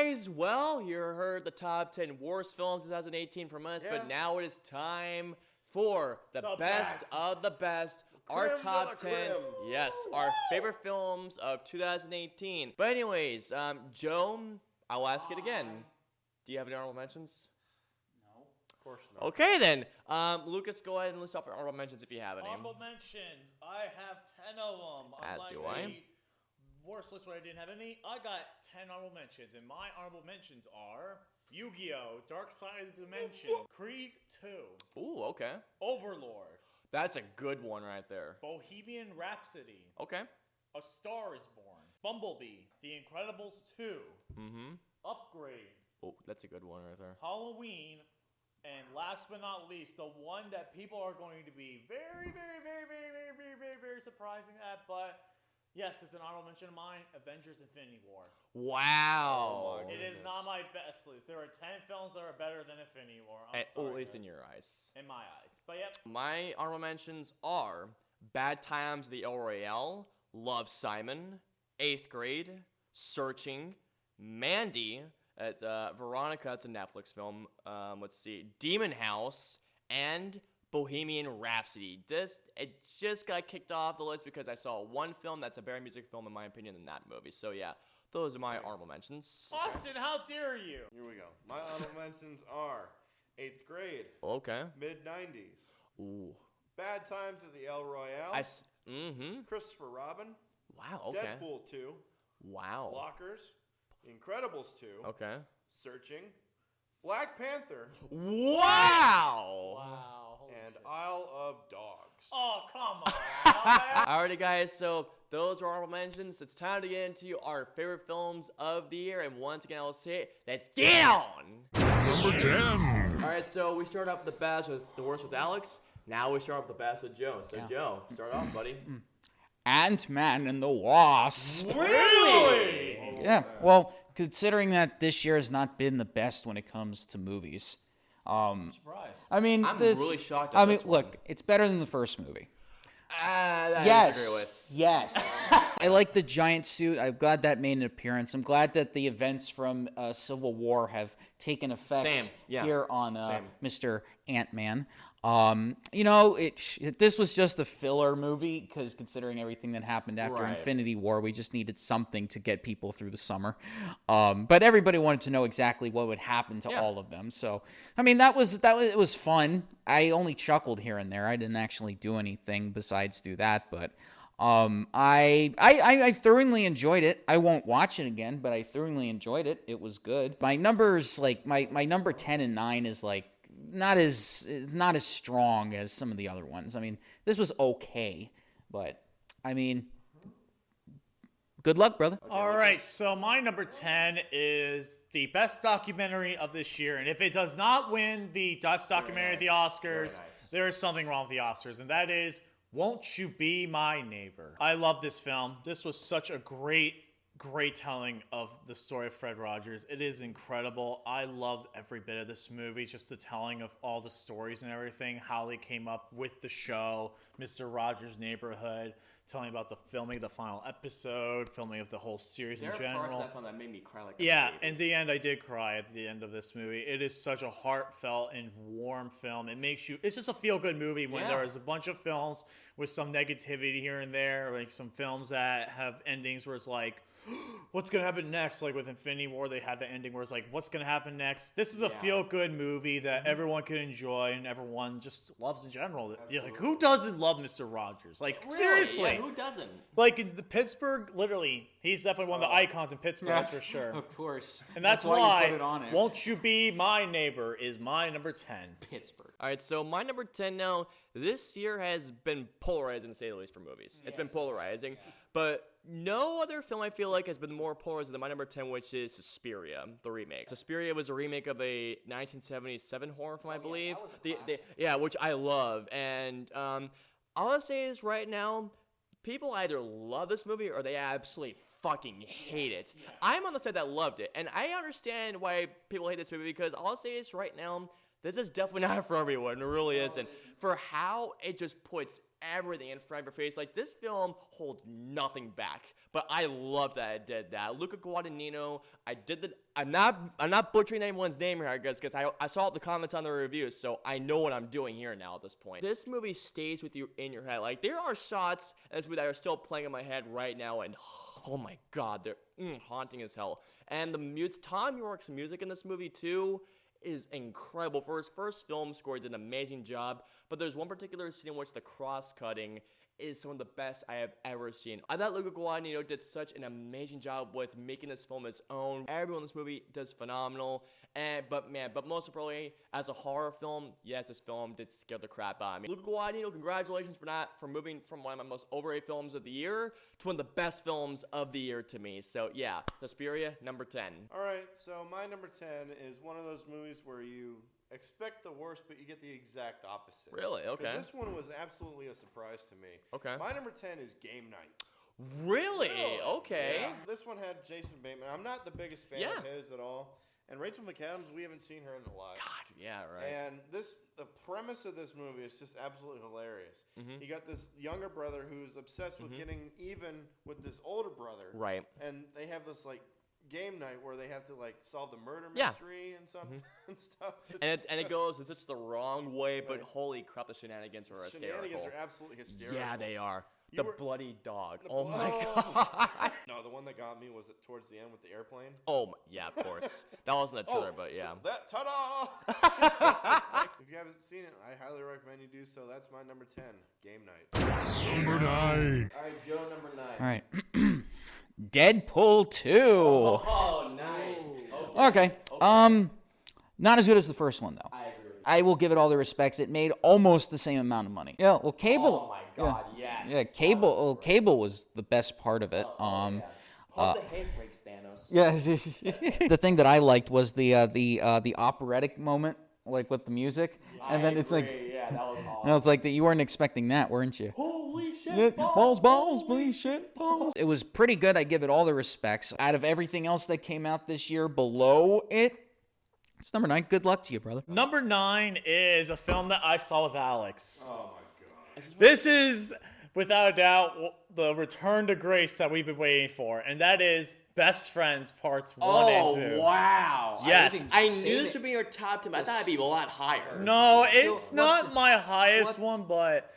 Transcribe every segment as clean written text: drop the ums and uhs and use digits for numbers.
guys, well, you heard the top 10 worst films 2018 from us, but now it is time for the best of the best. Our top 10, yes, our favorite films of 2018. But anyways, Joe, I'll ask it again. Do you have any honorable mentions? No, of course not. Okay then, Lucas, go ahead and list off your honorable mentions if you have any. Honorable mentions, I have 10 of them. As do I. Worst list where I didn't have any. I got 10 honorable mentions, and my honorable mentions are Yu-Gi-Oh! Dark Side of the Dimension, Creed 2. Ooh, okay. Overlord. That's a good one right there. Bohemian Rhapsody. Okay. A Star is Born. Bumblebee. The Incredibles 2. Mm-hmm. Upgrade. Oh, that's a good one right there. Halloween. And last but not least, the one that people are going to be very, very, very, very, very, very, very, very surprising at, but yes, it's an honorable mention of mine, Avengers Infinity War. Wow. It is not my best list. There are 10 films that are better than Infinity War. At least in your eyes. In my eyes. But yep. My honorable mentions are Bad Times at the El Royale, Love, Simon, 8th Grade, Searching, Mandy, Veronica, it's a Netflix film, let's see, Demon House, and Bohemian Rhapsody. It just got kicked off the list because I saw one film that's a better music film, in my opinion, than that movie. So yeah, those are my honorable mentions. Austin, how dare you? Here we go. My honorable mentions are 8th Grade. Okay. Mid-90s. Ooh. Bad Times at the El Royale. Christopher Robin. Wow, okay. Deadpool 2. Wow. Blockers. Incredibles 2. Okay. Searching. Black Panther. Wow. And Isle of Dogs. Oh, come on. Alrighty, guys, so those are honorable mentions. It's time to get into our favorite films of the year. And once again, I'll say it, let's get on! Number 10. Alright, so we start off with the best with the worst with Alex. Now we start off with the best with Joe. So, Joe, start off, buddy. Ant-Man and the Wasp. Really? Yeah, well, considering that this year has not been the best when it comes to movies. Surprise. I mean, I'm really shocked at this one. look, it's better than the first movie. That Yes. I disagree with. Yes. I like the giant suit. I'm glad that made an appearance. I'm glad that the events from Civil War have taken effect here on Mr. Ant-Man. This was just a filler movie because considering everything that happened after Infinity War, we just needed something to get people through the summer. But everybody wanted to know exactly what would happen to all of them. So, I mean, it was fun. I only chuckled here and there. I didn't actually do anything besides do that, but I thoroughly enjoyed it. I won't watch it again, but I thoroughly enjoyed it. It was good. My numbers, like my number 10 and 9 is like not as strong as some of the other ones. I mean, this was okay, but I mean, good luck, brother. All right, so my number 10 is the best documentary of this year. And if it does not win the best documentary at the Oscars, there is something wrong with the Oscars. And that is Won't You Be My Neighbor. I love this film. This was such a great telling of the story of Fred Rogers. It is incredible. I loved every bit of this movie, just the telling of all the stories and everything, how they came up with the show, Mr. Rogers' Neighborhood, telling about the filming of the final episode, filming of the whole series in general. There are parts that made me cry like a baby. In the end, I did cry at the end of this movie. It is such a heartfelt and warm film. It's just a feel-good movie when there is a bunch of films with some negativity here and there, like some films that have endings where it's like, what's going to happen next? Like with Infinity War, they had the ending where it's like, what's going to happen next? This is a feel-good movie that everyone can enjoy and everyone just loves in general. Yeah, like, who doesn't love Mr. Rogers? Like, really? seriously. Yeah, who doesn't? Like, in the Pittsburgh, literally, he's definitely one of the icons in Pittsburgh, that's for sure. Of course. And that's why you put it on it. Won't You Be My Neighbor is my number 10. Pittsburgh. All right, so my number 10 now, this year has been polarizing, to say the least, for movies. It's been polarizing. But no other film, I feel like, has been more polarizing than my number 10, which is Suspiria, the remake. Suspiria was a remake of a 1977 horror film, I believe. Which I love. And all I'll say is right now, people either love this movie or they absolutely fucking hate it. I'm on the side that loved it. And I understand why people hate this movie because all I'll say is right now, this is definitely not for everyone. It really isn't. For how it just puts everything in front of your face. Like, this film holds nothing back. but I love that it did that. Luca Guadagnino, I'm not butchering anyone's name here, guys, because I saw the comments on the reviews, so I know what I'm doing here now at this point. This movie stays with you in your head. Like, there are shots in this movie that are still playing in my head right now, and oh my god, they're haunting as hell. And Tom York's music in this movie, too, is incredible. For his first film score, he did an amazing job, but there's one particular scene in which the cross-cutting is some of the best I have ever seen. I thought Luca Guadagnino did such an amazing job with making this film his own. Everyone in this movie does phenomenal. But most importantly, as a horror film, yes, this film did scare the crap out of me. Luca Guadagnino, congratulations for moving from one of my most overrated films of the year to one of the best films of the year to me. So yeah, Suspiria, number 10. All right, so my number 10 is one of those movies where you expect the worst, but you get the exact opposite. Really? Okay. This one was absolutely a surprise to me. Okay. My number 10 is Game Night. Really? Okay. Yeah. This one had Jason Bateman. I'm not the biggest fan of his at all. And Rachel McAdams, we haven't seen her in a lot. God, yeah, right. And the premise of this movie is just absolutely hilarious. You got this younger brother who's obsessed with getting even with this older brother. Right. And they have this, like, game night where they have to, like, solve the murder mystery and something and stuff. And it goes in such the wrong way, but holy crap, the shenanigans are hysterical. Shenanigans are absolutely hysterical. Yeah, they are. Bloody dog. Oh my god. No, the one that got me was towards the end with the airplane. Oh, yeah, of course. That wasn't a trailer, but yeah. So ta-da! If you haven't seen it, I highly recommend you do so. That's my number 10, Game Night. Number 9. All right, Joe, number 9. All right. Deadpool 2. Oh, nice. Okay. Not as good as the first one, though. I agree. I will give it all the respects. It made almost the same amount of money. Yeah, well, Cable. Oh my god, yes. Yeah, Cable. Cable was the best part of it. Pump the handbrakes, Thanos. Yeah. The thing that I liked was the operatic moment, like with the music, and then it's like, yeah, that was awesome. no, it's like that. You weren't expecting that, weren't you? Holy shit! Yeah, balls, please, shit, balls. It was pretty good. I give it all the respects. Out of everything else that came out this year below it, it's number 9. Good luck to you, brother. Number 9 is a film that I saw with Alex. Oh, my God. This is, without a doubt, the return to grace that we've been waiting for, and that is Best Friends Parts 1 and 2. Oh, wow. Yes. I knew this would be your top 10, but I thought it'd be a lot higher. No, it's not my highest one, but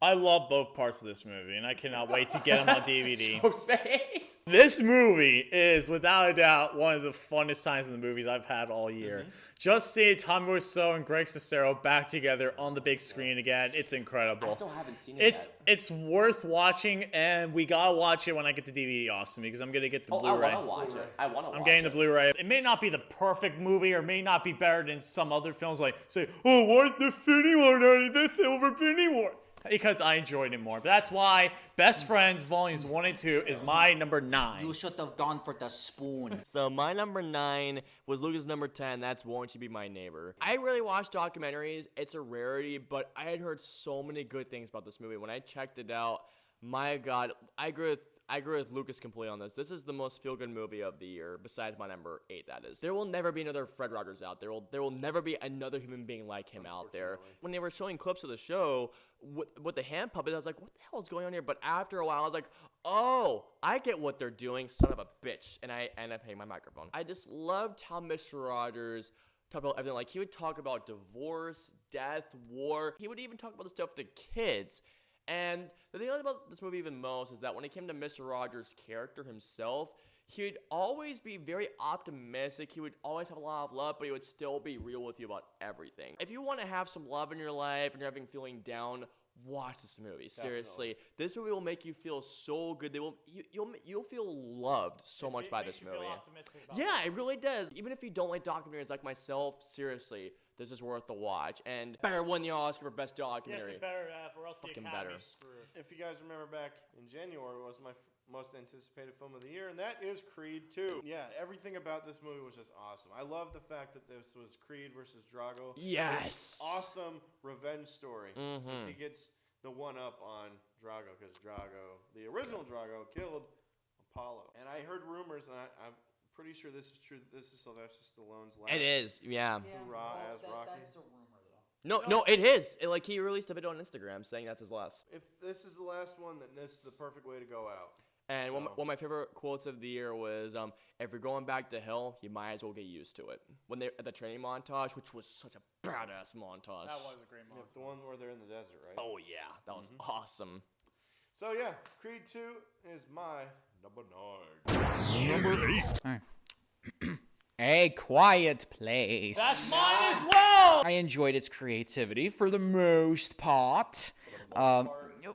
I love both parts of this movie, and I cannot wait to get them on DVD. So space. This movie is, without a doubt, one of the funnest times in the movies I've had all year. Just seeing Tommy Wiseau and Greg Sestero back together on the big screen again, it's incredible. I still haven't seen it yet. It's worth watching, and we gotta watch it when I get the DVD, Austin, because I'm gonna get the Blu-ray. I want to watch it. I'm getting the Blu-ray. It may not be the perfect movie, or may not be better than some other films. Like say, oh, why is the Infinity War not this over Infinity War? Because I enjoyed it more. But that's why Best Friends Volumes 1 and 2 is my number 9. You should have gone for the spoon. So my number 9 was Lucas' number 10. That's Won't You Be My Neighbor. I really watch documentaries. It's a rarity, but I had heard so many good things about this movie. When I checked it out, my God, I agree with Lucas completely on this. This is the most feel-good movie of the year, besides my number 8, that is. There will never be another Fred Rogers out there. There will never be another human being like him out there. When they were showing clips of the show with the hand puppet, I was like, what the hell is going on here? But after a while, I was like, oh, I get what they're doing, son of a bitch. And I ended up hitting my microphone. I just loved how Mr. Rogers talked about everything. Like, he would talk about divorce, death, war. He would even talk about the stuff to kids. And the thing about this movie even most is that when it came to Mr. Rogers' character himself, he would always be very optimistic. He would always have a lot of love, but he would still be real with you about everything. If you want to have some love in your life and you're feeling down, watch this movie. Seriously, this movie will make you feel so good. You'll feel loved so much by this movie. Yeah, it really does. Even if you don't like documentaries like myself, seriously, this is worth the watch. And better win the Oscar for Best Documentary. Yes, it better have, or else the Fucking Academy better. screwed. If you guys remember back in January, was my most anticipated film of the year, and that is Creed 2. Yeah, everything about this movie was just awesome. I love the fact that this was Creed versus Drago. Yes. Awesome revenge story. Because he gets the one-up on Drago, because Drago, the original Drago, killed Apollo. And I heard rumors, and I'm pretty sure this is true, that this is Sylvester Stallone's last It is, yeah. hurrah as Rocky. That's a rumor, though. No, it is. He released a video on Instagram saying that's his last. If this is the last one, then this is the perfect way to go out. And one of my favorite quotes of the year was, "If you're going back to hell, you might as well get used to it." When they're at the training montage, which was such a badass montage. That was a great montage. The one where they're in the desert, right? Oh yeah, that was awesome. So yeah, Creed 2 is my number 9. Number 8. All right. A Quiet Place. That's mine as well. I enjoyed its creativity for the most part.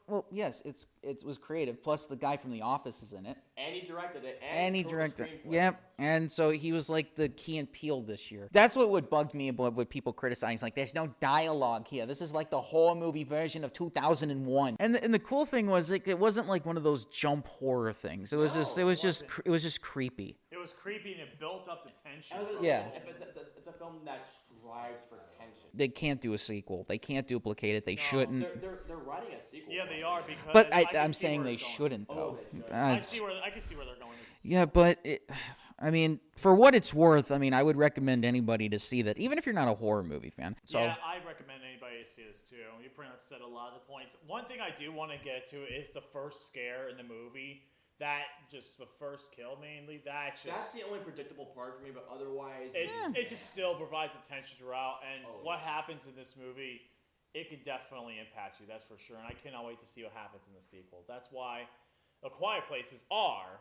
Well, yes, it was creative. Plus, the guy from The Office is in it. And he directed it. And he directed it. Yep. And so he was like the Key and Peele this year. That's what would bug me about what people criticize. Like, there's no dialogue here. This is like the horror movie version of 2001. And the cool thing was, like, it wasn't like one of those jump horror things. It was just creepy. It was creepy and it built up the tension. Yeah. It's a film that strives for tension. They can't do a sequel. They can't duplicate it. They shouldn't. They're writing a sequel. Yeah, they are because. But I can I'm see saying where they it's going. shouldn't, though. I can see where they're going. Yeah, but I mean, for what it's worth, I mean, I would recommend anybody to see that, even if you're not a horror movie fan. So Yeah, I recommend anybody to see this too. You pretty much said a lot of the points. One thing I do want to get to is the first scare in the movie. That just the first kill mainly. That's the only predictable part for me, but otherwise, it just still provides attention throughout. And what happens in this movie, it could definitely impact you. That's for sure. And I cannot wait to see what happens in the sequel. That's why A Quiet Places are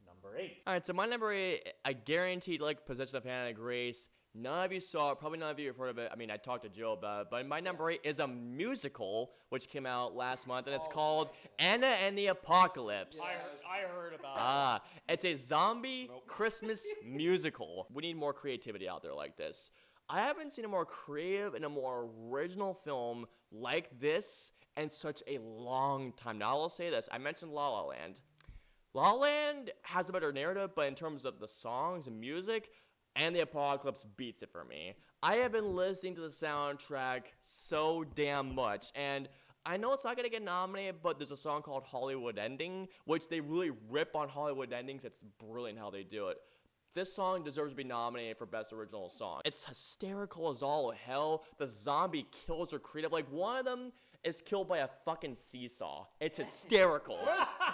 number 8. All right, so my number 8, I guaranteed like Possession of Hannah Grace. None of you saw it. Probably none of you have heard of it. I mean, I talked to Joe about it. But my number 8 is a musical, which came out last month, and it's called Anna and the Apocalypse. I heard about it. It's a zombie Christmas musical. We need more creativity out there like this. I haven't seen a more creative and a more original film like this in such a long time. Now, I will say this. I mentioned La La Land. La La Land has a better narrative, but in terms of the songs and music, and the Apocalypse beats it for me. I have been listening to the soundtrack so damn much, and I know it's not going to get nominated, but there's a song called Hollywood Ending, which they really rip on Hollywood endings. It's brilliant how they do it. This song deserves to be nominated for Best Original Song. It's hysterical as all hell. The zombie kills are creative. Like, one of them is killed by a fucking seesaw. It's hysterical.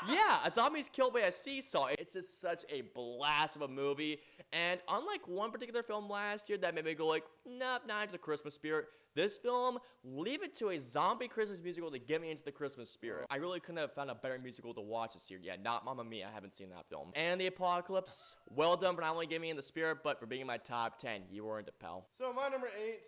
Yeah, a zombie's killed by a seesaw. It's just such a blast of a movie. And unlike one particular film last year that made me go like, nope, not into the Christmas spirit, this film, leave it to a zombie Christmas musical to get me into the Christmas spirit. I really couldn't have found a better musical to watch this year. Yeah, not Mamma Mia. I haven't seen that film. And The Apocalypse, well done for not only getting me in the spirit, but for being in my top 10. You weren't it, pal. So my number 8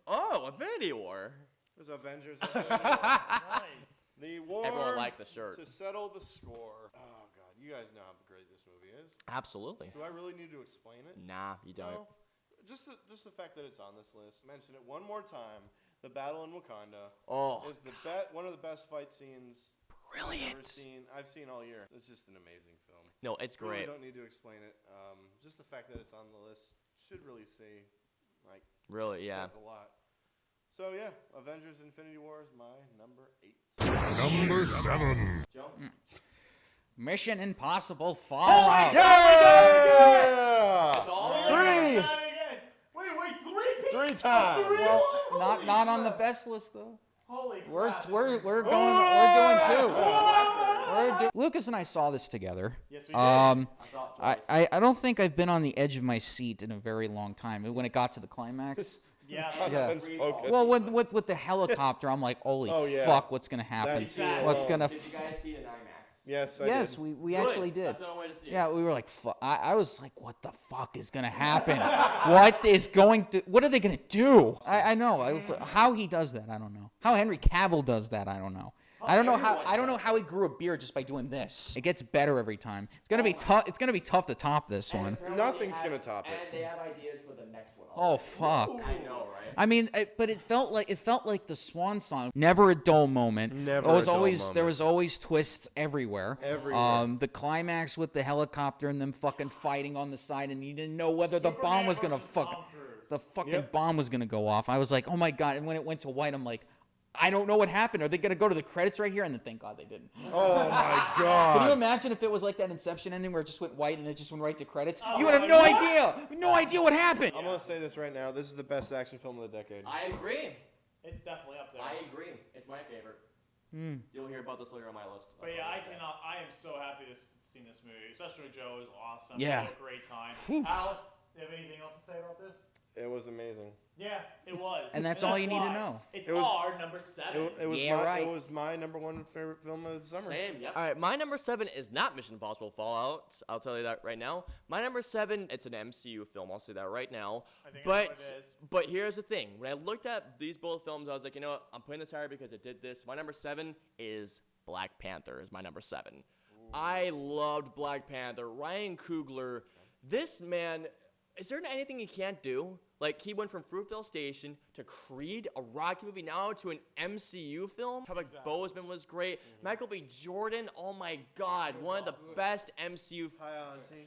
Oh, Infinity War. was Avengers Infinity War. Nice. The war Everyone likes the shirt. to settle the score. Oh, God. You guys know how great this movie is. Absolutely. Do I really need to explain it? Nah, you don't. No. Just the fact that it's on this list. Mention it one more time. The battle in Wakanda is one of the best fight scenes Brilliant. I've seen all year. It's just an amazing film. No, it's Really great. don't need to explain it. Just the fact that it's on the list should really say, like, Really, yeah. says a lot. So yeah, Avengers Infinity War is my number 8. Number 7. Mission Impossible Fallout. Yeah! Wait, 3 times. Well, not on the best list though. Holy We're crap. doing two. Lucas and I saw this together. Yes, we did. I don't think I've been on the edge of my seat in a very long time. When it got to the climax. Yeah. Sense focus. Well, with the helicopter, I'm like, holy fuck, what's gonna happen? That's- What's gonna? Did you guys see it in IMAX? Yes, I Yes, did. we actually did. That's the only way to see it. Yeah, we were like, I was like, what the fuck is gonna happen? What are they gonna do? I know. I was like, how he does that, I don't know. How Henry Cavill does that, I don't know. I don't know how he grew a beard just by doing this. It gets better every time. It's gonna be tough. It's gonna be tough to top this one. Nothing's gonna top it. And they have ideas for the next one. Oh fuck. I know, right? I mean, but it felt like the swan song. Never a dull moment. Never There was a dull always moment. there was always twists everywhere. Everywhere. The climax with the helicopter and them fucking fighting on the side, and you didn't know whether the bomb was gonna bomb was gonna go off. I was like, oh my god! And when it went to white, I'm like, I don't know what happened. Are they gonna go to the credits right here? And then thank God they didn't. Oh my Can you god. imagine if it was like that Inception ending where it just went white and it just went right to credits? You would have no idea. No idea what happened. I'm gonna say this right now. This is the best action film of the decade. I agree. It's definitely up there. I agree. It's my favorite. You'll hear about this later on my list. But yeah, I am so happy to see this movie, especially with Joe. It was awesome. Yeah. We had a great time. Alex, do you have anything else to say about this? It was amazing. Yeah, it was. And that's all you need to why know. It's It was- our number 7. It was Yeah, my, right. It was my number 1 favorite film of the summer. Same, yep. All right, my number 7 is not Mission Impossible Fallout. I'll tell you that right now. My number 7, it's an MCU film. I'll say that right now. I think I know what it is. But here's the thing. When I looked at these both films, I was like, you know what? I'm putting this higher because it did this. My number 7 is Black Panther. Is my number 7. Ooh. I loved Black Panther. Ryan Coogler. This man, is there anything he can't do? Like, he went from Fruitvale Station to Creed, a Rocky movie, now to an MCU film. Chadwick Boseman was great. Michael B. Jordan, oh my God, one of the best MCU. Hi, Auntie.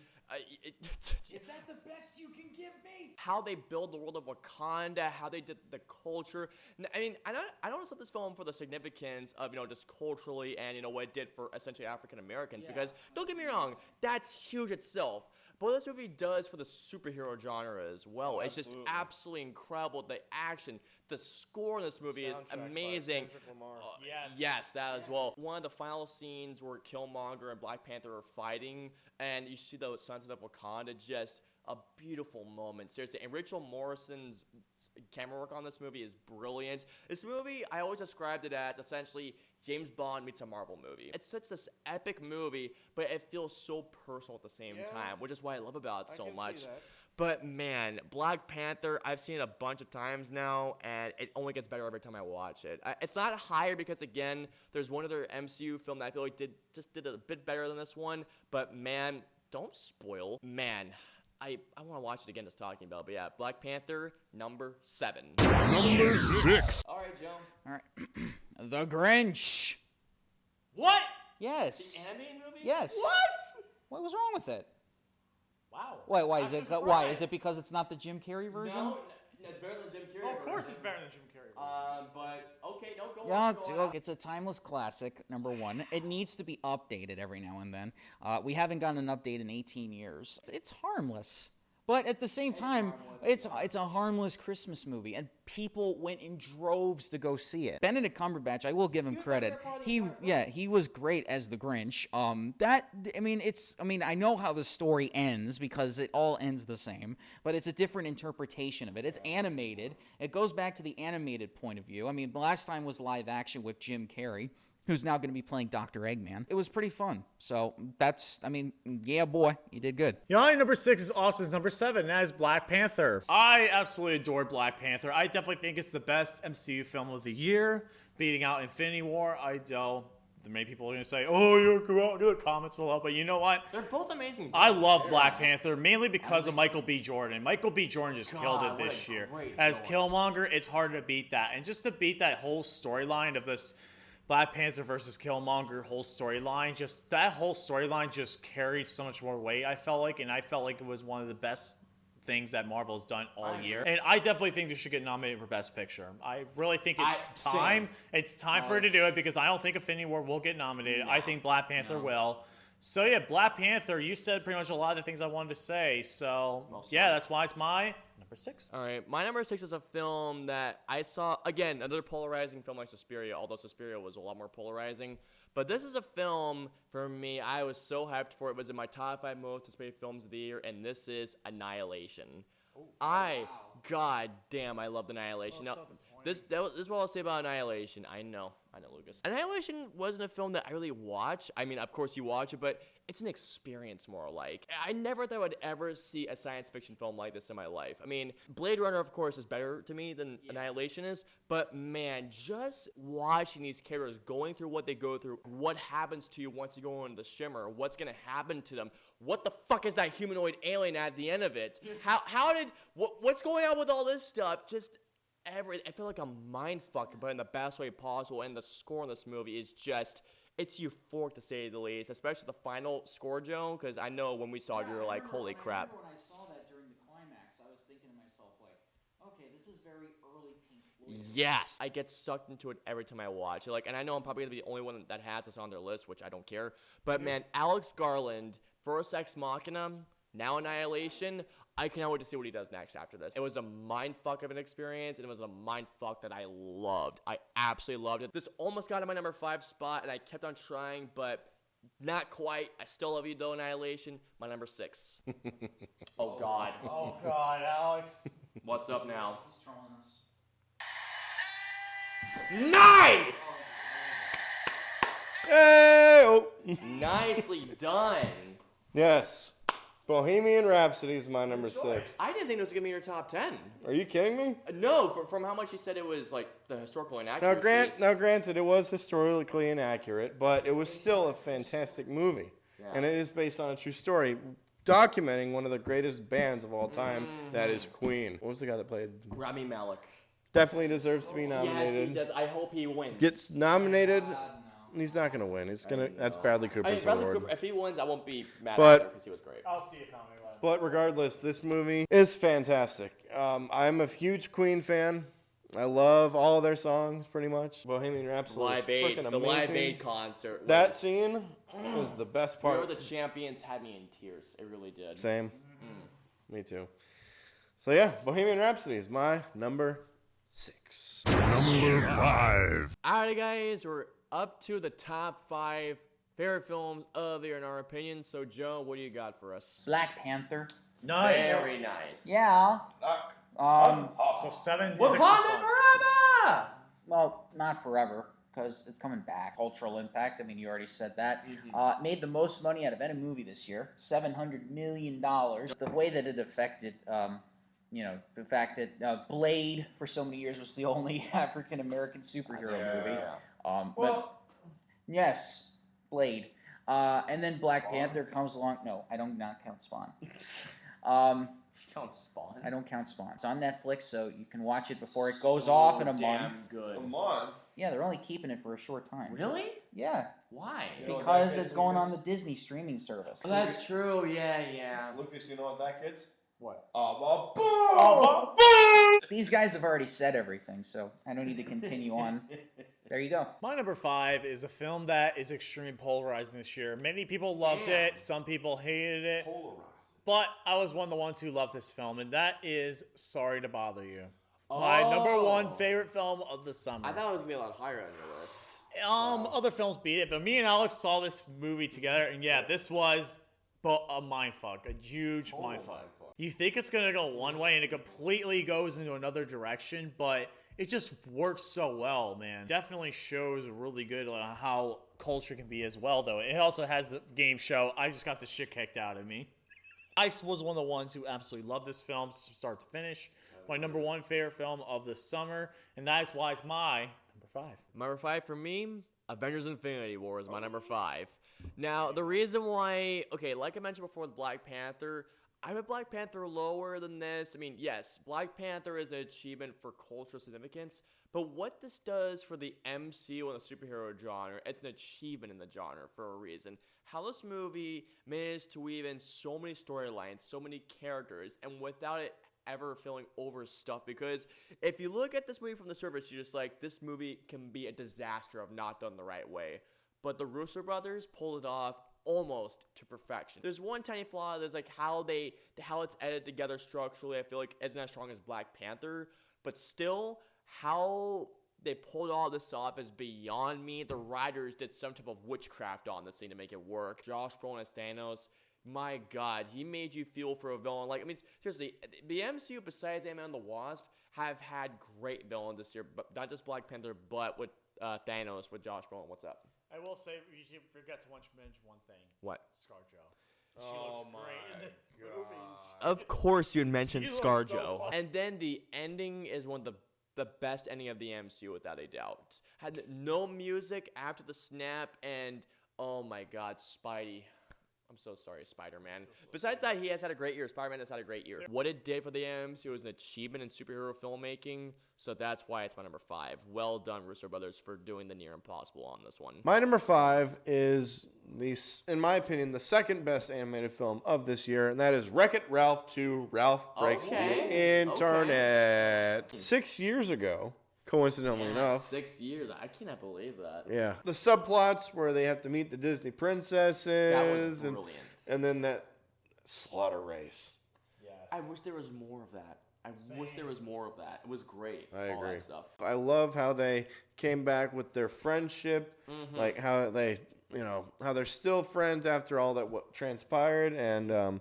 Is that the best you can give me? How they build the world of Wakanda, how they did the culture. I mean, I don't just love this film for the significance of, just culturally and, what it did for essentially African Americans. Because, don't get me wrong, that's huge itself. But what this movie does for the superhero genre as well. It's just absolutely incredible. The action, the score in this movie is amazing. Yes, that as well. One of the final scenes where Killmonger and Black Panther are fighting, and you see the sunset of Wakanda, just a beautiful moment. Seriously, and Rachel Morrison's camera work on this movie is brilliant. This movie, I always described it as essentially James Bond meets a Marvel movie. It's such this epic movie, but it feels so personal at the same time, which is what I love about it so much. But man, Black Panther, I've seen it a bunch of times now, and it only gets better every time I watch it. It's not higher because, again, there's one other MCU film that I feel like did a bit better than this one. But man, don't spoil. Man, I want to watch it again just talking about it. But yeah, Black Panther, number 7. Number 6. All right, Joe. All right. The Grinch. What? Yes. The animated movie? Yes. What? What was wrong with it? Wow. Why I'm is it? so Why is surprised. it because it's not the Jim Carrey version? No, it's better than Jim Carrey. Oh, of course it's better than Jim Carrey. But okay, no, go Yeah, on. Go on. it's a timeless classic. Number 1, it needs to be updated every now and then. We haven't gotten an update in 18 years. It's harmless. But at the same time, it's a harmless Christmas movie, and people went in droves to go see it. Benedict Cumberbatch, I will give him credit. He was great as the Grinch. I know how the story ends because it all ends the same, but it's a different interpretation of it. It's animated. It goes back to the animated point of view. I mean, the last time was live action with Jim Carrey, who's now going to be playing Dr. Eggman. It was pretty fun. So yeah, boy, you did good. My number 6 is Austin's number 7, and that is Black Panther. I absolutely adore Black Panther. I definitely think it's the best MCU film of the year, beating out Infinity War. Many people are going to say, oh, you're go do it, comments below, but you know what? They're both amazing. I love Black Panther, mainly because of Michael B. Jordan. Michael B. Jordan just killed it this year. As Killmonger, it's hard to beat that. And just to beat that whole storyline of this Black Panther versus Killmonger whole storyline, that whole storyline just carried so much more weight, I felt like, and I felt like it was one of the best things that Marvel's done all year. And I definitely think they should get nominated for Best Picture. I really think it's time. It's time for it to do it, because I don't think Infinity War will get nominated. I think Black Panther will. So yeah, Black Panther, you said pretty much a lot of the things I wanted to say. So yeah, that's why it's my number 6. All right, my number 6 is a film that I saw, again, another polarizing film like Suspiria, although Suspiria was a lot more polarizing. But this is a film, for me, I was so hyped for it. It was in my top 5 most anticipated films of the year, and this is Annihilation. God damn, I loved Annihilation. Now, this is what I'll say about Annihilation. I know, Lucas. Annihilation wasn't a film that I really watched. I mean, of course you watch it, but it's an experience more like. I never thought I would ever see a science fiction film like this in my life. I mean, Blade Runner, of course, is better to me than Annihilation is, but man, just watching these characters going through what they go through, what happens to you once you go into the shimmer, what's gonna happen to them, what the fuck is that humanoid alien at the end of it? What's going on with all this stuff? I feel like a mind fuck, but in the best way possible. And the score in this movie is it's euphoric to say the least, especially the final score, Joe, because I know when we saw it, you were like, holy crap. When I saw that during the climax, I was thinking to myself, like, okay, this is very early Pink Floyd. Yes, I get sucked into it every time I watch it. Like, and I know I'm probably gonna be the only one that has this on their list, which I don't care. But man, Alex Garland, First Ex Machina, Now Annihilation, I cannot wait to see what he does next after this. It was a mindfuck of an experience, and it was a mindfuck that I loved. I absolutely loved it. This almost got in my number 5 spot, and I kept on trying, but not quite. I still love you, though, Annihilation. My number 6. Oh, God. Oh, God, Alex. What's up now? Who's trolling us? Nice! Hey! Nicely done. Yes. Bohemian Rhapsody is my number 6. I didn't think it was going to be in your top 10. Are you kidding me? No, from how much you said it was, like, the historical inaccuracies. Now, granted, it was historically inaccurate, but it was still a fantastic movie. Yeah. And it is based on a true story, documenting one of the greatest bands of all time, that is Queen. What was the guy that played? Rami Malek. Definitely deserves to be Yes, nominated. he does. I hope he wins. Gets nominated. No. He's not going to win. That's Bradley I mean, Cooper's Bradley award. Cooper, if he wins, I won't be mad But- at him because he was great. I'll see it coming. But regardless, this movie is fantastic. I'm a huge Queen fan. I love all of their songs, pretty much. Bohemian Rhapsody is freaking The Live amazing. Aid concert. That was- scene was the best We Are part. the Champions had me in tears. It really did. Same. Me too. So yeah, Bohemian Rhapsody is my number 6. Number 5. Alright, guys, we're up to the top 5 favorite films of the year in our opinion. So, Joe, what do you got for us? Black Panther. Nice. Very nice. Yeah. So 7, 6, Wakanda 5. forever! Well, not forever, because it's coming back. Cultural impact. I mean, you already said that. Made the most money out of any movie this year. $700 million. The way that it affected, the fact that Blade for so many years was the only African American superhero movie. But yes, Blade. And then Black Panther comes along. No, I don't not count Spawn. Count Spawn. I don't count Spawn. It's on Netflix, so you can watch it before it goes off in a Damn month. good. A month? Yeah, they're only keeping it for a short time. Really? Yeah, Why? You know what because that it's gets going me? on the Disney streaming service. Oh, that's true. Yeah. Lucas, you know what that gets? What? These guys have already said everything, so I don't need to continue on. There you go. My number 5 is a film that is extremely polarizing this year. Many people loved Damn. it. Some people hated it. But I was one of the ones who loved this film, and that is Sorry to Bother You. My number 1 favorite film of the summer. I thought it was going to be a lot higher on your list. Other films beat it, but me and Alex saw this movie together, and yeah, this was a mindfuck, a huge mindfuck. You think it's gonna go one way, and it completely goes into another direction, but it just works so well, man. Definitely shows really good on how culture can be as well, though. It also has the game show. I just got the shit kicked out of me. I was one of the ones who absolutely loved this film, start to finish. My number 1 favorite film of the summer, and that's why it's my number 5. Number 5 for me, Avengers Infinity War is my number 5. Now, the reason why, okay, like I mentioned before with Black Panther, I put Black Panther lower than this. I mean, yes, Black Panther is an achievement for cultural significance, but what this does for the MCU and the superhero genre, it's an achievement in the genre for a reason. How this movie managed to weave in so many storylines, so many characters, and without it ever feeling overstuffed, because if you look at this movie from the surface, you're just like, this movie can be a disaster if not done the right way. But the Russo brothers pulled it off almost to perfection. There's one tiny flaw. There's like how it's edited together structurally. I feel like isn't as strong as Black Panther, but still how they pulled all this off is beyond me. The writers did some type of witchcraft on this thing to make it work. Josh Brolin as Thanos. My God, he made you feel for a villain. Like, I mean, seriously, the MCU besides Ant-Man and the Wasp have had great villains this year, but not just Black Panther, but with Thanos, with Josh Brolin. What's up? I will say, you forgot to mention one thing. What? ScarJo. She looks great in this movie. Of course, you had mentioned She looks so ScarJo. fun. And then the ending is one of the best ending of the MCU, without a doubt. Had no music after the snap, and oh my God, Spidey. I'm so sorry, Spider-Man. Besides that, he has had a great year. Spider-Man has had a great year. What it did for the MCU was an achievement in superhero filmmaking, so that's why it's my number 5. Well done, Russo brothers, for doing the near impossible on this one. My number 5 is, in my opinion, the second best animated film of this year, and that is Wreck-It Ralph 2, Ralph Breaks the Internet. 6 years ago, coincidentally enough. 6 years. I cannot believe that. Yeah. The subplots where they have to meet the Disney princesses. That was brilliant. And then that Slaughter Race. I wish there was more of that. It was great. I all agree. That stuff. I love how they came back with their friendship, like how they, how they're still friends after all that what transpired, and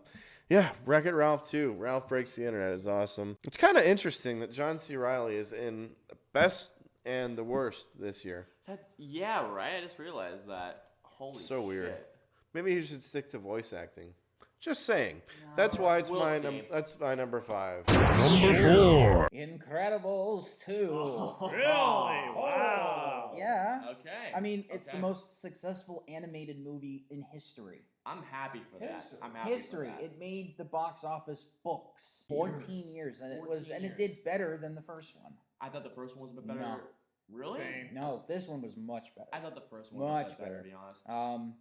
Wreck-It Ralph too. Ralph Breaks the Internet is awesome. It's kind of interesting that John C. Reilly is in the best and the worst this year. Yeah, right. I just realized that. Holy So shit. weird. Maybe he should stick to voice acting. Just saying. That's why it's We'll see. that's my number 5. Number 4. Incredibles 2. Really? Wow. Yeah. Okay. I mean, it's the Okay. most successful animated movie in history. I'm happy for that. I'm happy History. for that. It made the box office books. 14 years, and it did better than the first one. I thought the first one was a bit better. No. Really? Same. No, this one was much better. I thought the first one was Much a bit better, better. to be honest.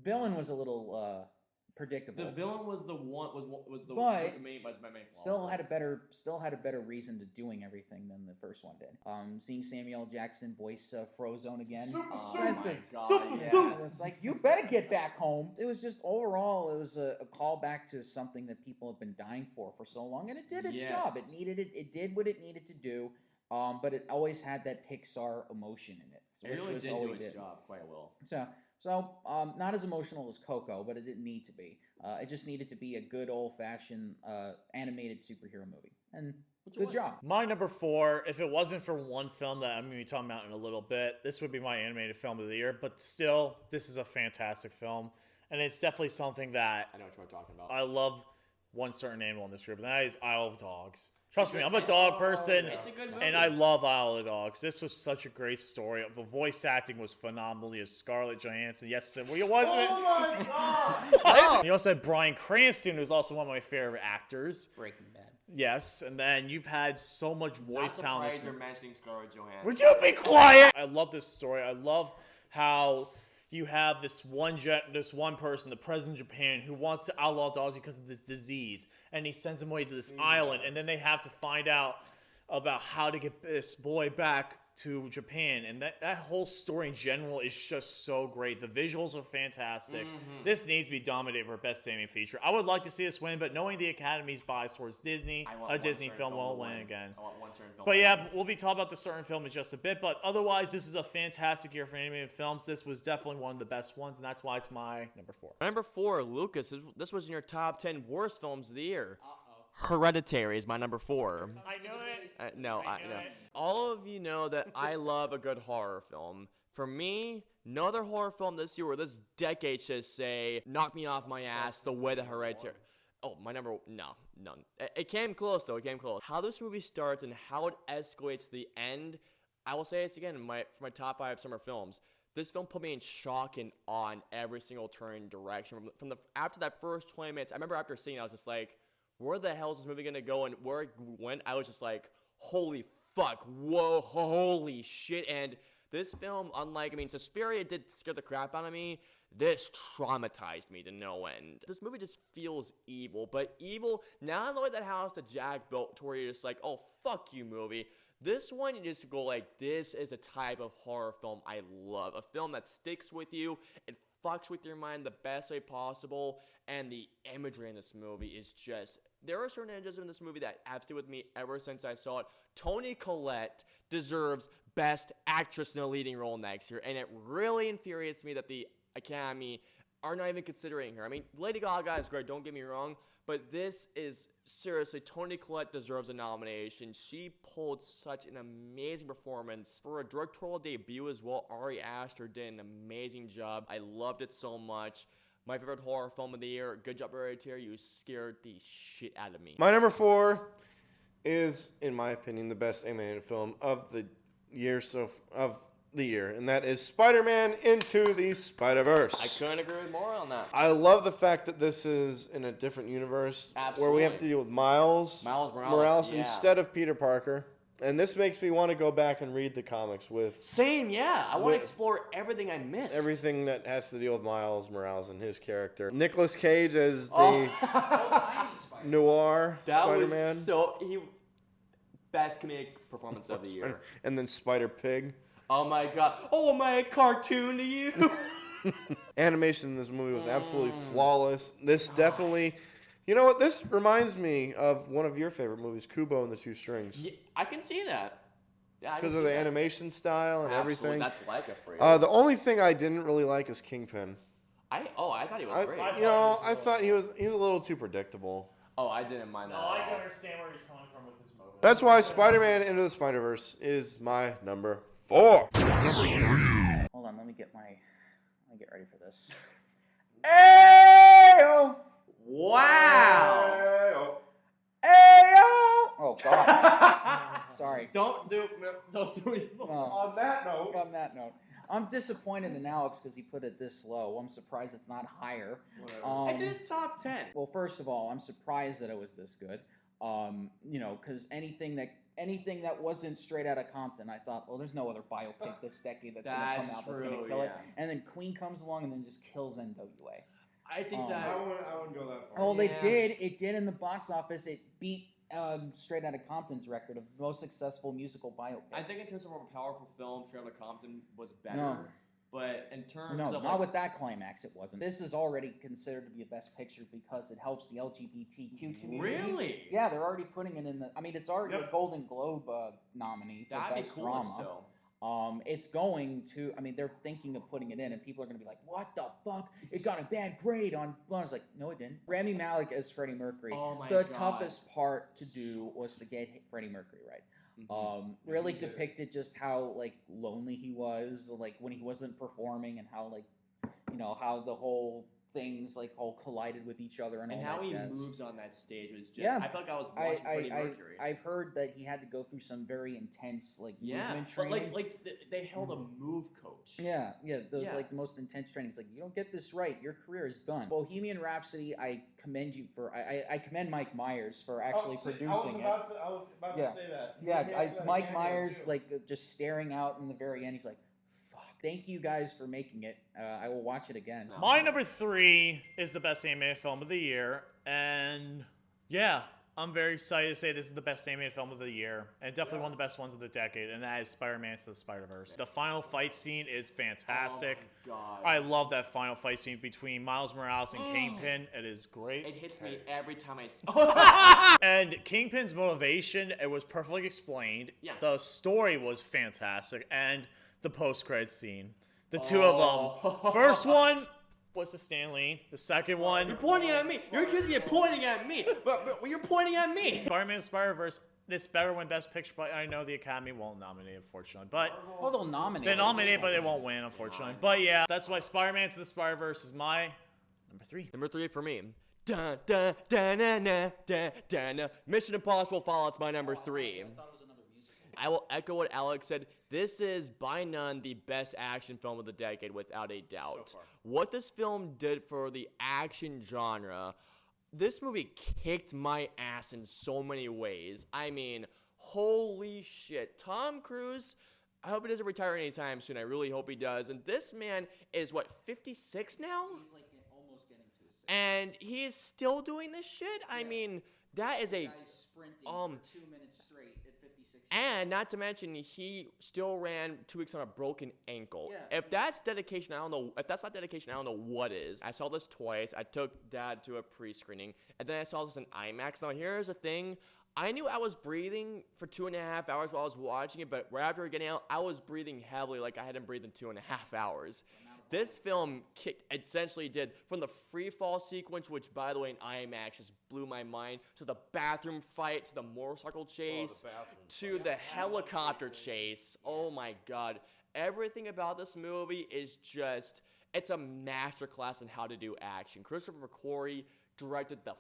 Villain was a little predictable. The villain was the one was the But main was my main flaw. Still had a better reason to doing everything than the first one did. Seeing Samuel L. Jackson voice Frozone again. Oh my God, Yeah, it's like, you better get back home. It was just overall, it was a callback to something that people have been dying for so long, and it did its job. It did what it needed to do. But it always had that Pixar emotion in it. So It really was did all do we its did. job quite well. So not as emotional as Coco, but it didn't need to be. It just needed to be a good old-fashioned animated superhero movie. And good job. My number 4, if it wasn't for one film that I'm going to be talking about in a little bit, this would be my animated film of the year. But still, this is a fantastic film. And it's definitely something that I know what you're talking about. I love one certain animal in this group, and that is Isle of Dogs. Trust me, I'm a dog person, It's a good movie. and I love Isle of Dogs. This was such a great story. The voice acting was phenomenal. You had Scarlett Johansson. Yes, well, you wasn't. Oh my God! You also had Bryan Cranston, who's also one of my favorite actors. Breaking Bad. Yes, and then you've had so much voice Not talent. in surprised this you're movie. mentioning Scarlett Johansson. Would you be quiet? I love this story. I love how you have this one person, the president of Japan, who wants to outlaw dogs because of this disease, and he sends him away to this island, and then they have to find out about how to get this boy back to Japan, and that whole story in general is just so great. The visuals are fantastic. This needs to be dominated for best animated feature. I would like to see this win, but knowing the Academy's bias towards Disney, I want a one Disney certain film to won't win again. I want one certain film. But to yeah, win. we'll be talking about the certain film in just a bit. But otherwise, this is a fantastic year for animated films. This was definitely one of the best ones, and that's why it's my number 4. Number 4, Lucas. This was in your top 10 worst films of the year. Hereditary is my number 4. I knew it. No. All of you know that I love a good horror film. For me, no other horror film this year or this decade should say, knock me off my ass the way the Hereditary. Oh, my number, no, none. It came close though, it came close. How this movie starts and how it escalates to the end, I will say this again for my top 5 summer films. This film put me in shock and awe in every single turn and direction. After that first 20 minutes, I remember after seeing it, I was just like, where the hell is this movie gonna go? And where it went, I was just like, holy fuck, whoa, holy shit. And this film, unlike, Suspiria did scare the crap out of me. This traumatized me to no end. This movie just feels evil, but evil, not in the way that house that Jack built to where you're just like, oh, fuck you, movie. This one, you just go like, this is the type of horror film I love. A film that sticks with you, it fucks with your mind the best way possible, and the imagery in this movie is just, there are certain images in this movie that have stayed with me ever since I saw it. Toni Collette deserves Best Actress in a Leading Role next year, and it really infuriates me that the Academy are not even considering her. Lady Gaga is great, don't get me wrong, but this is, seriously, Toni Collette deserves a nomination. She pulled such an amazing performance. For a directorial debut as well, Ari Aster did an amazing job. I loved it so much. My favorite horror film of the year. Good job, Hereditary. You scared the shit out of me. My number 4 is, in my opinion, the best animated film of the year and that is Spider-Man Into the Spider-Verse. I couldn't agree with more on that. I love the fact that this is in a different universe where we have to deal with Miles Morales, yeah. instead of Peter Parker. And this makes me want to go back and read the comics with Same, yeah. I want to explore everything I missed. everything that has to deal with Miles Morales and his character. Nicolas Cage as the noir That Spider-Man. was best comedic performance of the year. And then Spider-Pig. Oh my god. Oh my cartoon to you. Animation in this movie was absolutely flawless. This definitely, you know what? This reminds me of one of your favorite movies, Kubo and the Two Strings. Yeah, I can see that. Yeah, Because of the animation style and everything. That's like it for you. The only thing I didn't really like is Kingpin. I thought he was great. I thought he was a little too predictable. Oh, I didn't mind that. No, at I all. can understand where he's coming from with this movie. That's why Spider-Man Into the Spider-Verse is my number 4. Hold on, let me get ready for this. Ayo! Wow. Ayo! Oh God. Sorry. Don't do it. On that note, On that note, I'm disappointed in Alex because he put it this low. I'm surprised it's not higher. It's in his top 10. Well, first of all, I'm surprised that it was this good. Because anything that wasn't straight out of Compton, I thought, well, there's no other biopic this decade that's gonna come out that's gonna kill it. And then Queen comes along and then just kills NWA. I think I wouldn't go that far. Oh, they did. It did in the box office. It beat Straight Outta Compton's record of most successful musical biopic. I think in terms of a more powerful film, Straight Outta Compton was better. No. But in terms No, of not with that climax. It wasn't. This is already considered to be a best picture because it helps the LGBTQ community. Really? Yeah, they're already putting it in the. I mean, it's already a Golden Globe nominee for That'd best be cool. drama. So. It's going to. I mean, they're thinking of putting it in, and people are going to be like, "What the fuck? It got a bad grade on." I was like, "No, it didn't." Rami Malek as Freddie Mercury. Oh my the God. toughest part to do was to get Freddie Mercury right. Really depicted just how like lonely he was, like when he wasn't performing, and how like how the whole things like all collided with each other and all how that he jazz. moves on that stage was just. Yeah. I felt like I was watching Freddie Mercury. I've heard that he had to go through some very intense like movement but training. they held a move coach. Those like the most intense trainings. Like, you don't get this right, your career is done. Bohemian Rhapsody, I commend you for. I commend Mike Myers for actually producing it. I was about to say that. Yeah, Mike Myers like just staring out in the very end. He's like, "Fuck! Thank you guys for making it. I will watch it again." My number 3 is the best animated film of the year, and yeah, I'm very excited to say this is the best animated film of the year, and definitely one of the best ones of the decade, and that is Spider-Man Into the Spider-Verse. The final fight scene is fantastic. Oh my God. I love that final fight scene between Miles Morales and Kingpin. It is great. It hits me every time I see And Kingpin's motivation, it was perfectly explained. Yeah. The story was fantastic, and the post-credits scene. The two of them. First one was the Stan Lee. The second one. You're pointing at me. You're accusing me of pointing at me. But you're pointing at me. Spider-Man Spider-Verse. This better win Best Picture, but I know the Academy won't nominate, unfortunately. But Well, they'll nominate. they nominate, but they won't win, unfortunately. But yeah, that's why Spider-Man Into the Spider-Verse is my number 3. Number 3 for me. Dun, dun, dun, dun, dun, dun, dun, dun. Mission Impossible Fallout's my number 3. I will echo what Alex said. This is by none the best action film of the decade, without a doubt. So far. What this film did for the action genre, this movie kicked my ass in so many ways. I mean, holy shit. Tom Cruise, I hope he doesn't retire anytime soon. I really hope he does. And this man is, 56 now? He's like almost getting to his 60s. And he is still doing this shit? I mean, that is a... Guy's sprinting for 2 minutes straight at 56. And not to mention, he still ran 2 weeks on a broken ankle. Yeah. If that's dedication, I don't know. If that's not dedication, I don't know what is. I saw this twice. I took Dad to a pre-screening, and then I saw this in IMAX. Now, here's the thing. I knew I was breathing for 2.5 hours while I was watching it, but right after getting out, I was breathing heavily like I hadn't breathed in 2.5 hours. This film essentially did from the free fall sequence, which, by the way, in IMAX just blew my mind, to the bathroom fight, to the motorcycle chase, to the helicopter chase. Oh my God. Everything about this movie is just, it's a masterclass in how to do action. Christopher McQuarrie directed the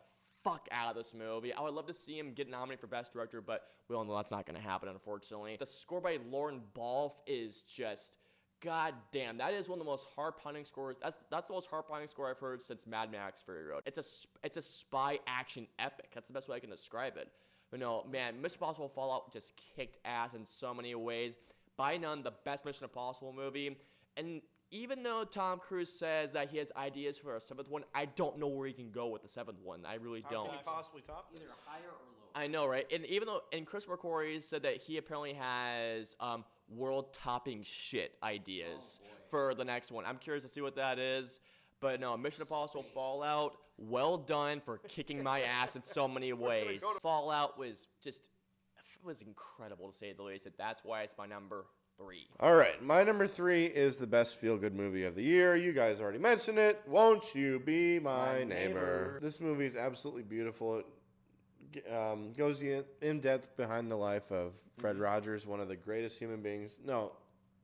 fuck out of this movie. I would love to see him get nominated for Best Director, but we all know that's not going to happen, unfortunately. The score by Lauren Balfe is just... God damn, that is one of the most heart-pounding scores. That's the most heart-pounding score I've heard since Mad Max Fury Road. It's a spy action epic. That's the best way I can describe it. But no, man, Mission Impossible Fallout just kicked ass in so many ways. By none, the best Mission Impossible movie. And even though Tom Cruise says that he has ideas for a 7th one, I don't know where he can go with the 7th one. I really don't. How can he possibly top this? Either higher or lower. I know, right? And even though, and Chris McQuarrie said that he apparently has world-topping shit ideas for the next one. I'm curious to see what that is. But no, Mission Impossible Fallout, well done for kicking my ass in so many ways. Fallout was incredible to say the least. And that's why it's my number 3. All right, my number 3 is the best feel-good movie of the year. You guys already mentioned it. Won't You Be My Neighbor? This movie is absolutely beautiful. It goes in depth behind the life of Fred Rogers, one of the greatest human beings. No,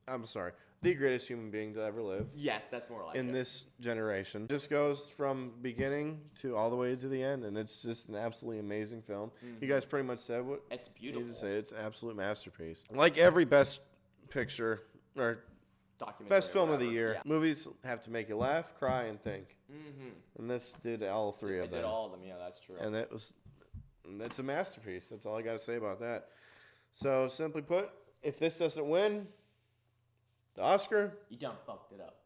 I'm sorry, the greatest human being to ever live. Yes, that's more like in this generation. Just goes from beginning to all the way to the end, and it's just an absolutely amazing film. You guys pretty much said what it's you beautiful. need to say. It's an absolute masterpiece. Like every best picture or best film of the year, movies have to make you laugh, cry, and think. And this did all 3 of them. It did all of them, yeah, that's true. And that's a masterpiece. That's all I got to say about that. So simply put, if this doesn't win the Oscar, You done fucked it up.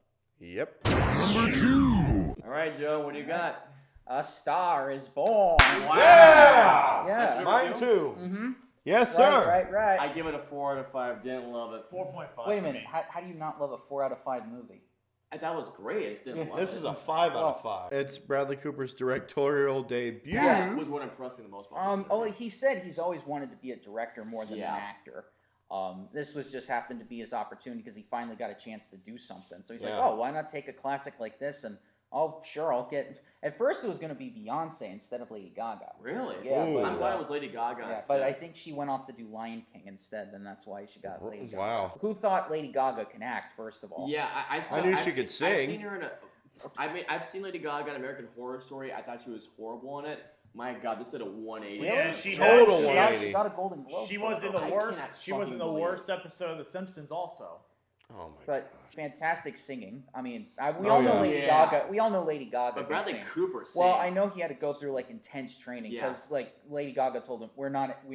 yep. Number 2. All right, Joe, what do you got? A Star is Born. Yeah! Yeah. Mine too. Yes, sir. Right. I give it a 4 out of 5. Didn't love it. 4.5. Wait a minute. How do you not love a 4 out of 5 movie? I thought it was great. I just didn't love This it. is a 5 out of 5. It's Bradley Cooper's directorial debut. That was what impressed me the most. He said he's always wanted to be a director more than an actor. This was just happened to be his opportunity because he finally got a chance to do something. So he's like, oh, why not take a classic like this and I'll get. At first, it was going to be Beyonce instead of Lady Gaga. Really? Yeah. But, I'm glad it was Lady Gaga. Yeah, but I think she went off to do Lion King instead, and that's why she got Lady Gaga. Wow. Who thought Lady Gaga can act? First of all. Yeah, I knew she could sing. I've seen her in I've seen Lady Gaga in American Horror Story. I thought she was horrible in it. My God, this did a 180. Yeah, she Total had- 180. She got a Golden Globe. She for was it. in the I worst. cannot She was in the fucking worst episode of The Simpsons, also. Oh my But gosh. fantastic singing. I mean, we Oh, all know yeah. Lady Yeah. Gaga. We all know Lady Gaga. But can Bradley sing. Cooper sang. Well, I know he had to go through like intense training Yeah. because like Lady Gaga told him, we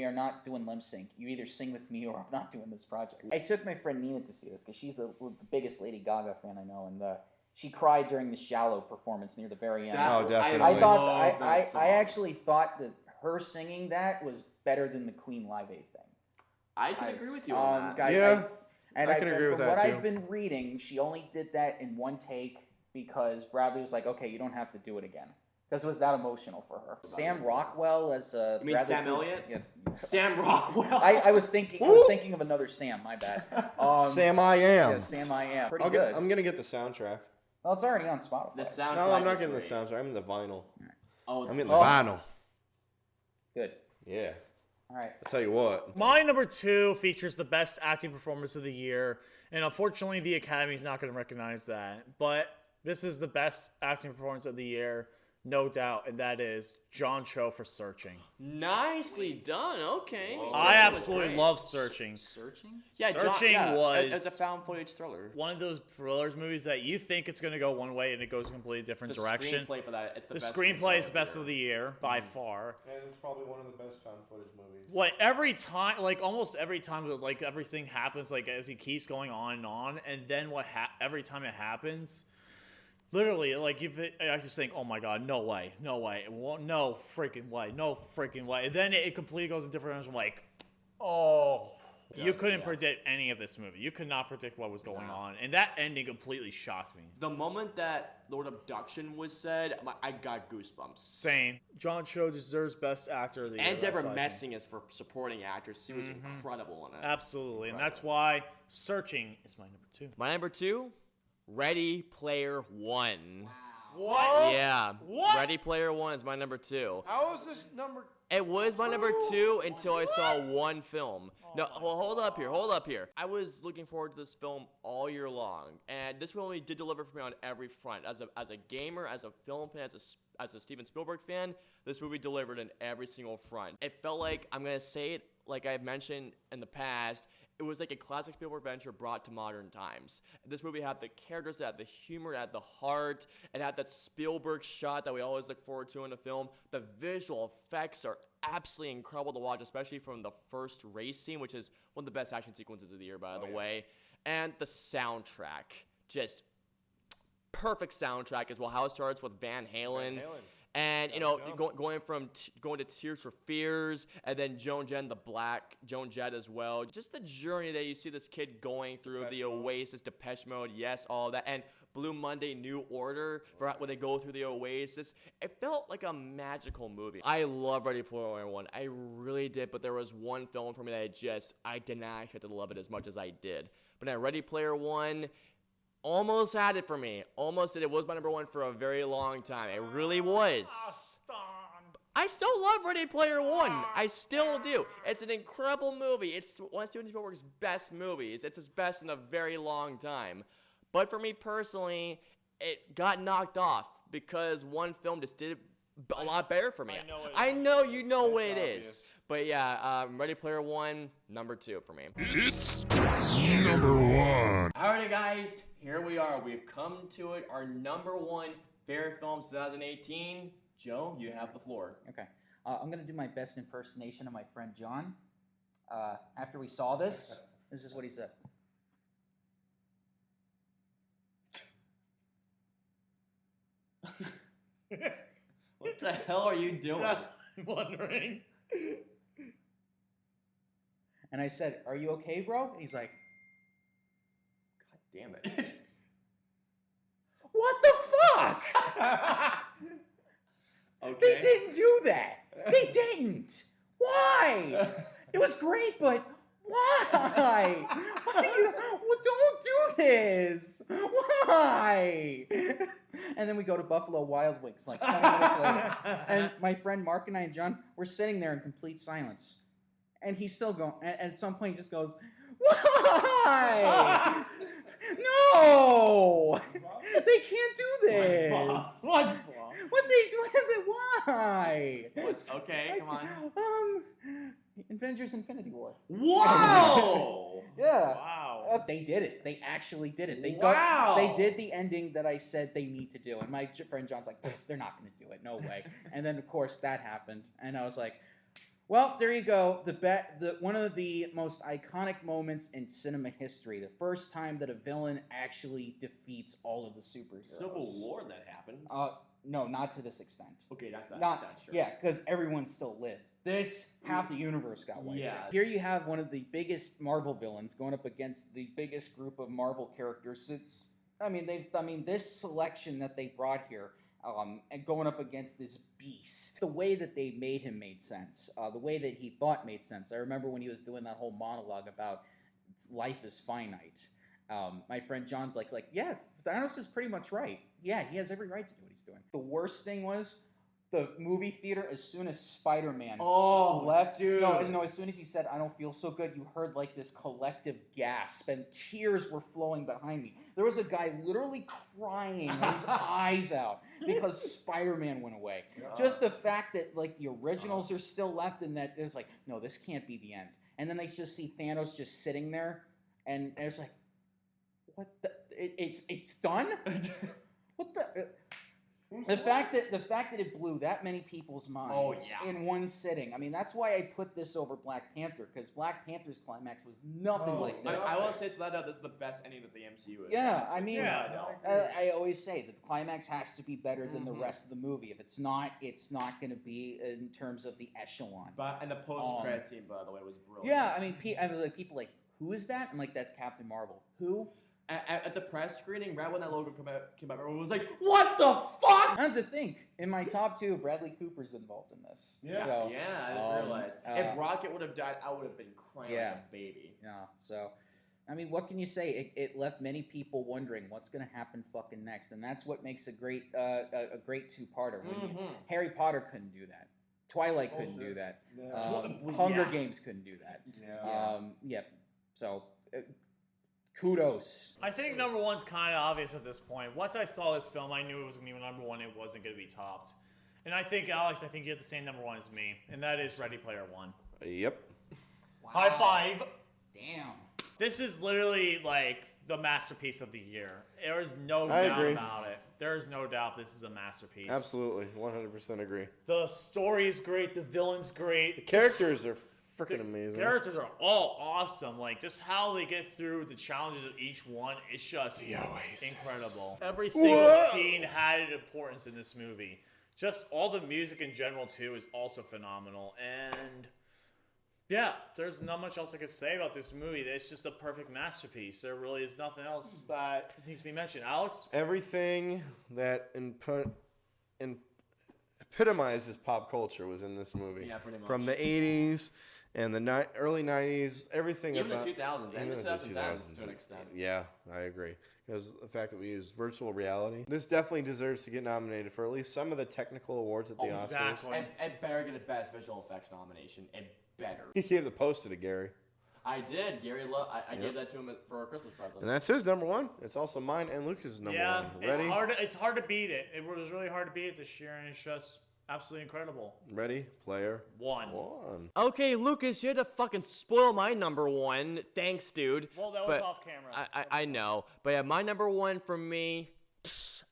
are not doing lip sync. You either sing with me or I'm not doing this project. I took my friend Nina to see this because she's the biggest Lady Gaga fan I know, and she cried during the Shallow performance near the very end. Oh, definitely. I thought love that song. I actually thought that her singing that was better than the Queen Live Aid thing. I can agree with you on that. Yeah, And I can agree with from that, what too. I've been reading, she only did that in one take because Bradley was like, "Okay, you don't have to do it again," because it was that emotional for her. Sam Rockwell as You mean Bradley Sam Cooper- Elliott? Yeah. Sam Rockwell. I was thinking of another Sam. My bad. Sam I Am. Yeah, Sam I Am. Pretty good. I'm gonna get the soundtrack. Well, it's already on Spotify. The soundtrack. No, I'm not is getting the great. soundtrack. I'm in the vinyl. Oh, I'm getting the Oh. vinyl. Good. Yeah. All right. I'll tell you what. My number 2 features the best acting performance of the year, and unfortunately, the Academy is not going to recognize that. But this is the best acting performance of the year, no doubt, and that is John Cho for Searching. Nicely done. Okay. I That was absolutely great. love Searching. Searching. Yeah, Searching was- it's a found footage thriller. One of those thrillers movies that you think it's going to go one way and it goes a completely different The direction. screenplay for that, it's the The best screenplay is best of of the year by far. And it's probably one of the best found footage movies. Like every time, like almost every time, like everything happens, like as he keeps going on, and then every time it happens, literally, like I just think, oh my god, no way, no freaking way, and then it completely goes in different directions. I'm like, oh. You couldn't predict any of this movie. You could not predict what was going on. And that ending completely shocked me. The moment that Lord Abduction was said, I got goosebumps. Same. John Cho deserves Best Actor of the Year. And Deborah that's what I think. Messing is for supporting actress. She was incredible in it. Absolutely. And that's why Searching is my number 2. My number 2, Ready Player One. What? Yeah. What? Ready Player One is my number 2. How is this number? It was my number 2 until I saw one film. No, hold up here. I was looking forward to this film all year long, and this movie did deliver for me on every front. As a gamer, as a film fan, as a Steven Spielberg fan, this movie delivered in every single front. It felt like, I'm gonna say it like I've mentioned in the past, it was like a classic Spielberg adventure brought to modern times. This movie had the characters, it had the humor, it had the heart, it had that Spielberg shot that we always look forward to in a film. The visual effects are absolutely incredible to watch, especially from the first race scene, which is one of the best action sequences of the year, by the way. And the soundtrack, just perfect soundtrack as well. How it starts with Van Halen. And going to Tears for Fears, and then Joan Jett as well. Just the journey that you see this kid going through, the Oasis, Depeche Mode, yes, all that, and Blue Monday, New Order, for when they go through the Oasis. It felt like a magical movie. I love Ready Player One. I really did, but there was one film for me that I did not expect to love it as much as I did. But at Ready Player One, almost had it for me. Almost did. It was my number one for a very long time. It really was. I still love Ready Player One. I still do. It's an incredible movie. It's one of Steven Spielberg's best movies. It's his best in a very long time. But for me personally, it got knocked off because one film just did a lot better for me. I know you know what it is. But yeah, Ready Player One, number 2 for me. It's number 1. Alright guys, here we are. We've come to it. Our number 1 favorite films 2018. Joe, you have the floor. Okay. I'm going to do my best impersonation of my friend John. After we saw this is what he said. What the hell are you doing? That's what I'm wondering. And I said, "Are you okay, bro?" And he's like, God damn it. "What the fuck?" Okay. They didn't do that. They didn't. Why? It was great, but why? Why do you? Well, don't do this. Why? And then we go to Buffalo Wild Wings like 20 minutes later. And my friend Mark and I and John, we're sitting there in complete silence. And he's still going. And at some point, he just goes, "Why? No! They can't do this. What they do? Why? Okay, come on. Avengers Infinity War. Whoa! Yeah. Wow. They did it. They actually did it. Wow. They did the ending that I said they need to do. And my friend John's like, "They're not going to do it. No way." And then, of course, that happened. And I was like, well, there you go. One of the most iconic moments in cinema history. The first time that a villain actually defeats all of the superheroes. Civil War that happened. No, not to this extent. Okay, that's Not sure. Yeah, because everyone still lived. This, half the universe got wiped out. Here you have one of the biggest Marvel villains going up against the biggest group of Marvel characters. This selection that they brought here, and going up against this beast. The way that they made him made sense. The way that he thought made sense. I remember when he was doing that whole monologue about life is finite. My friend John's like, yeah, Thanos is pretty much right. Yeah, he has every right to do what he's doing. The worst thing was the movie theater, as soon as Spider-Man left. Dude. No, as soon as he said, "I don't feel so good," you heard like this collective gasp, and tears were flowing behind me. There was a guy literally crying his eyes out because Spider-Man went away. Just the fact that like the originals are still left, and that it's like, no, this can't be the end. And then they just see Thanos just sitting there, and it's like, what the? It's done. What the? The fact that it blew that many people's minds in one sitting. I mean, that's why I put this over Black Panther, because Black Panther's climax was nothing like this. I will say, so that this is the best ending that the MCU is. Yeah, I mean, I always say that the climax has to be better than the rest of the movie. If it's not going to be in terms of the echelon. And the post-credit scene, by the way, was brilliant. Yeah, I mean, people like, who is that? I'm like, that's Captain Marvel. Who? At the press screening, right when that logo came out, everyone was like, "What the fuck?" I have to think. In my top 2, Bradley Cooper's involved in this. Yeah, so, I just realized. If Rocket would have died, I would have been crying like a baby. Yeah, so, I mean, what can you say? It left many people wondering what's going to happen fucking next, and that's what makes a great two-parter. Harry Potter couldn't do that. Twilight couldn't do that. Hunger Games couldn't do that. So... kudos. I think number 1's kind of obvious at this point. Once I saw this film, I knew it was going to be number 1. It wasn't going to be topped. And I think, Alex, you have the same number 1 as me, and that is Ready Player One. Yep. Wow. High five. Damn. This is literally like the masterpiece of the year. There is no doubt about it. There is no doubt this is a masterpiece. Absolutely. 100% agree. The story is great. The villain's great. The characters are freaking amazing. Characters are all awesome. Like, just how they get through the challenges of each one, it's just incredible. Every single scene had an importance in this movie. Just all the music in general, too, is also phenomenal. And yeah, there's not much else I could say about this movie. It's just a perfect masterpiece. There really is nothing else that needs to be mentioned. Alex? Everything that epitomizes pop culture was in this movie. Yeah, pretty much. From the 80s and the early 90s, everything Even about... the 2000s and the 2010s to an extent. Yeah, I agree. Because the fact that we use virtual reality. This definitely deserves to get nominated for at least some of the technical awards at the Oscars. Exactly. And better get a Best Visual Effects nomination. And better. He gave the poster to Gary. I did. Gary I gave that to him for a Christmas present. And that's his number one. It's also mine and Lucas' number one. Ready? It's hard to beat it. It was really hard to beat it this year, and it's just absolutely incredible. Ready? Player one. Okay, Lucas, you had to fucking spoil my number one. Thanks, dude. Well, that was off camera. I know. But yeah, my number one for me,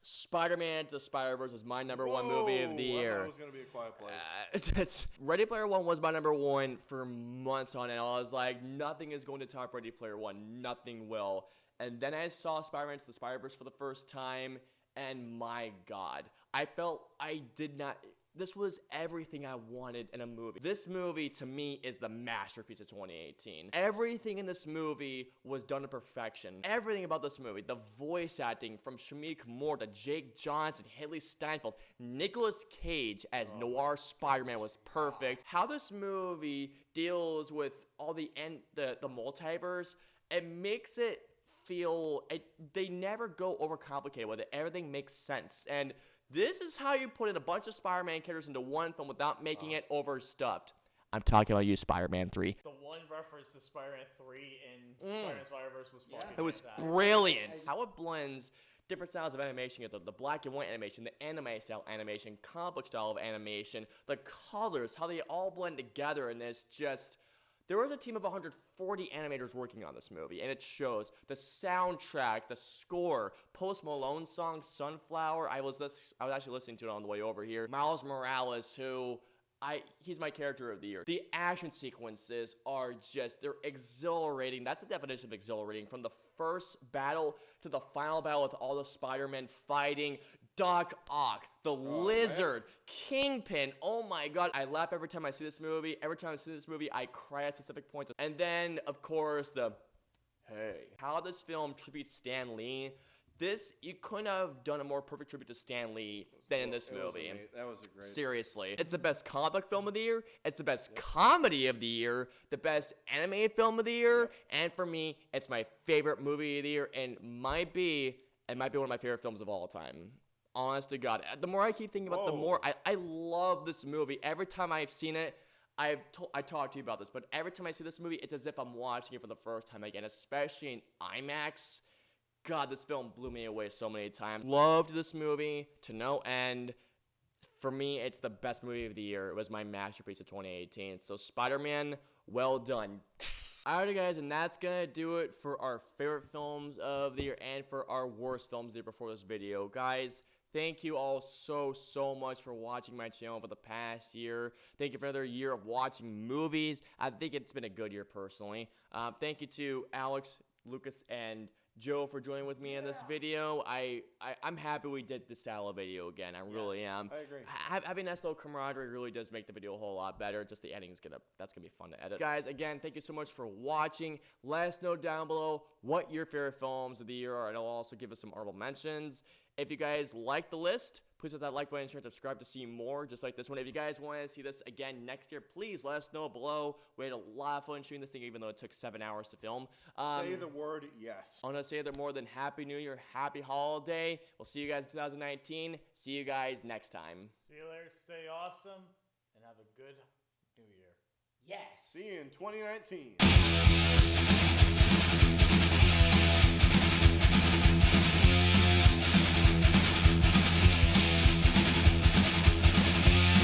Spider-Man Into the Spider-Verse is my number one movie of the year. I thought it was going to be A Quiet Place. Ready Player One was my number one for months on end. I was like, nothing is going to top Ready Player One. Nothing will. And then I saw Spider-Man Into the Spider-Verse for the first time, and my God, I felt I did not... This was everything I wanted in a movie. This movie, to me, is the masterpiece of 2018. Everything in this movie was done to perfection. Everything about this movie, the voice acting from Shamik Moore to Jake Johnson, Haley Steinfeld, Nicolas Cage as Noir Spider-Man was perfect. How this movie deals with all the multiverse, it makes it feel... they never go overcomplicated with it. Everything makes sense. And this is how you put in a bunch of Spider-Man characters into one film without making it overstuffed. I'm talking about you, Spider-Man 3. The one reference to Spider-Man 3 in Spider-Man Spider-Verse was fucking It was fantastic. brilliant. How it blends different styles of animation. You get the black and white animation, the anime style animation, comic book style of animation, the colors, how they all blend together, and it's just... There was a team of 140 animators working on this movie, and it shows. The soundtrack, the score, Post Malone's song, Sunflower, I was actually listening to it on the way over here. Miles Morales, he's my character of the year. The action sequences are they're exhilarating. That's the definition of exhilarating. From the first battle to the final battle with all the Spider-Men fighting, Doc Ock, the Lizard, Kingpin. Oh my God. I laugh every time I see this movie. Every time I see this movie, I cry at specific points. And then, of course, how this film tributes Stan Lee. You couldn't have done a more perfect tribute to Stan Lee than in this movie. That was a great... Seriously. It's the best comic book film of the year. It's the best comedy of the year. The best animated film of the year. And for me, it's my favorite movie of the year. And it might be one of my favorite films of all time. Honest to God. The more I keep thinking about it, the more I love this movie. Every time I've seen it, I talked to you about this, but every time I see this movie, it's as if I'm watching it for the first time again, especially in IMAX. God, this film blew me away so many times. Loved this movie to no end. For me, it's the best movie of the year. It was my masterpiece of 2018. So Spider-Man, well done. Alright guys, and that's gonna do it for our favorite films of the year and for our worst films of the year before this video. Guys, thank you all so much for watching my channel for the past year. Thank you for another year of watching movies. I think it's been a good year personally. Thank you to Alex, Lucas, and Joe for joining with me in this video. I'm happy we did this style of video again. I really am. I agree. Having that little camaraderie really does make the video a whole lot better. Just the editing's that's gonna be fun to edit. Guys, again, thank you so much for watching. Let us know down below what your favorite films of the year are, and I'll also give us some honorable mentions. If you guys like the list, please hit that like button and share and subscribe to see more just like this one. If you guys want to see this again next year, please let us know below. We had a lot of fun shooting this thing, even though it took 7 hours to film. Say the word yes. I want to say that more than Happy New Year, Happy Holiday. We'll see you guys in 2019. See you guys next time. See you later. Stay awesome, and have a good New Year. Yes. See you in 2019.